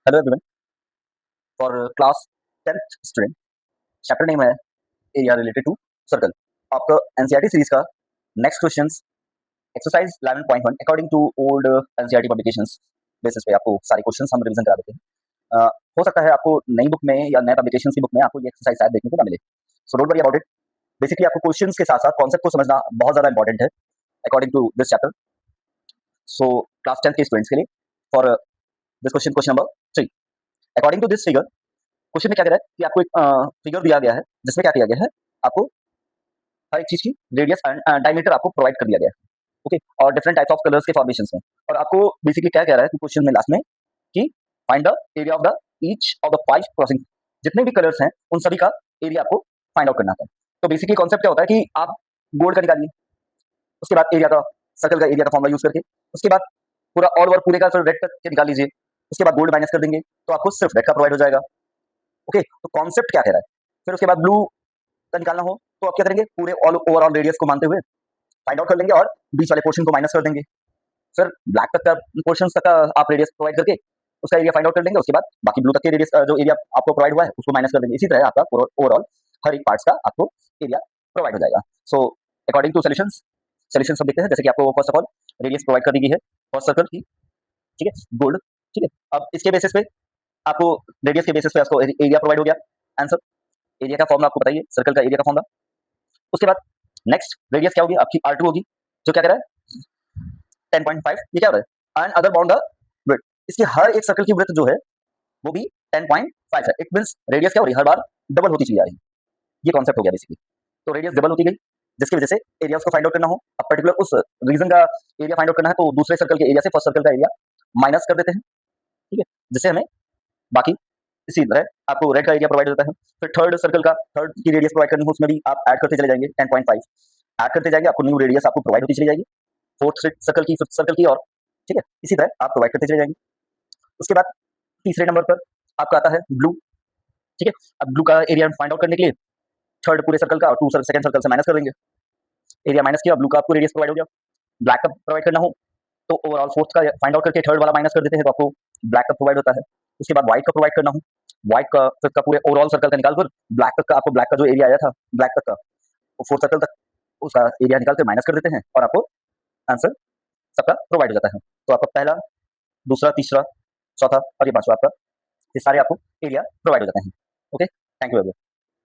Hello everyone. For class 10th student, chapter name है area related to circle. आपका NCERT series का next questions exercise 11.1 according to old NCERT publications basis पे आपको सारे questions हम revision करा देते हैं। हो सकता है आपको नई बुक में या नए पब्लिकेशन की बुक में आपको ये एक्सरसाइज शायद देखने को ना मिले, so don't worry about it. Basically आपको क्वेश्चंस के साथ साथ कॉन्सेप्ट को समझना बहुत ज़्यादा इंपॉर्टेंट है according to this chapter. So class 10th के स्टूडेंट्स के लिए for this question number 3, according to this figure, question में क्या कह रहा है कि आपको एक फिगर दिया गया है जिसमें क्या किया गया है, आपको हर एक चीज की रेडियस एंड डायमीटर आपको प्रोवाइड कर दिया गया है। ओके, और डिफरेंट टाइप्स ऑफ कलर्स के फॉर्मेशंस में, और आपको बेसिकली क्या कह रहा है कि क्वेश्चन में लास्ट में कि find the area of the each of the 5 crossing, जितने भी कलर्स हैं उन सभी का एरिया आपको फाइंड आउट करना है। तो बेसिकली कॉन्सेप्ट क्या होता है कि आप गोल्ड का निकालिए, उसके बाद एरिया का, सर्कल का एरिया का फॉर्मूला यूज करके, उसके बाद पूरा ऑल ओवर पूरे का फिर रेड तक के निकाल लीजिए, उसके बाद गोल्ड माइनस कर देंगे तो आपको सिर्फ रेड का प्रोवाइड हो जाएगा। ओके, तो कॉन्सेप्ट क्या कह रहा है। फिर उसके बाद ब्लू का निकालना हो तो आप क्या करेंगे, पूरे ऑल ओवरऑल रेडियस को मानते हुए फाइंड आउट कर लेंगे और बीच वाले पोर्शन को माइनस कर देंगे। फिर ब्लैक तक का पोर्शन तक का आप रेडियस प्रोवाइड करके उसका एरिया फाइंड आउट कर लेंगे। उसके बाद बाकी ब्लू तक के रेडियस जो एरिया आपको प्रोवाइड हुआ है उसको माइनस कर देंगे। इसी तरह आपका ओवरऑल हर एक पार्ट्स का आपको एरिया प्रोवाइड हो जाएगा। सो अकॉर्डिंग टू सोल्यूशन सब देखते हैं। जैसे कि आपको first of all radius provide कर दी गई है फर्स्ट सर्कल की, ठीक है, गोल्ड, ठीक है। अब इसके बेसिस पे आपको रेडियस के बेसिस पे आपको एरिया प्रोवाइड हो गया। आंसर एरिया का फॉर्मूला आपको बताइए, सर्कल का एरिया का फॉर्मूला। उसके बाद नेक्स्ट रेडियस क्या होगी आपकी, R2 होगी, जो क्या कह रहा है 10.5, ये क्या हो रहा है, and other bound the width. इसकी हर एक सर्कल की विड्थ जो है वो भी 10.5 है। इट मींस रेडियस क्या हो रही है, हर बार डबल होती चली जा रही है। ये कॉन्सेप्ट हो गया बेसिकली। तो रेडियस डबल होती गई जिसकी वजह से एरिया उसको फाइंड आउट करना हो, अब पर्टिकुलर उस रीजन का एरिया फाइंड आउट करना है तो दूसरे सर्कल के एरिया से फर्स्ट सर्कल का एरिया माइनस कर देते हैं, ठीक है, जिससे हमें बाकी इसी तरह आपको रेड का एरिया प्रोवाइड होता है। फिर थर्ड सर्कल का, थर्ड की रेडियस प्रोवाइड करनी हो, उसमें भी आप ऐड करते चले जाएंगे 10.5 ऐड करते जाएंगे, आपको न्यू रेडियस आपको प्रोवाइड होती चली जाएगी, फोर्थ सर्कल की, फिफ्थ सर्कल की, और ठीक है, इसी तरह आप प्रोवाइड करते चले जाएंगे। उसके बाद तीसरे नंबर पर आपका आता है ब्लू, ठीक है। अब ब्लू का एरिया फाइंड आउट करने के लिए थर्ड पूरे सर्कल का और टू सेकंड सर्कल से माइनस कर देंगे, एरिया माइनस किया, ब्लू का आपको रेडियस प्रोवाइड हो गया। ब्लैक का प्रोवाइड करना हो तो ओवरऑल फोर्थ का फाइंड आउट करके थर्ड वाला माइनस कर देते हैं तो आपको ब्लैक का प्रोवाइड होता है। उसके बाद व्हाइट का प्रोवाइड करना हो, व्हाइट का फिर का पूरे ओवरऑल सर्कल का निकाल कर ब्लैक तक का, आपको ब्लैक का जो एरिया आया था ब्लैक तक का, वो फोर्थ सर्कल तक उसका एरिया निकाल कर माइनस कर देते हैं और आपको आंसर सबका प्रोवाइड हो जाता है। तो आपका पहला, दूसरा, तीसरा, चौथा और ये पांचवा, आपका ये सारे आपको एरिया प्रोवाइड हो जाते हैं। Okay, thank you.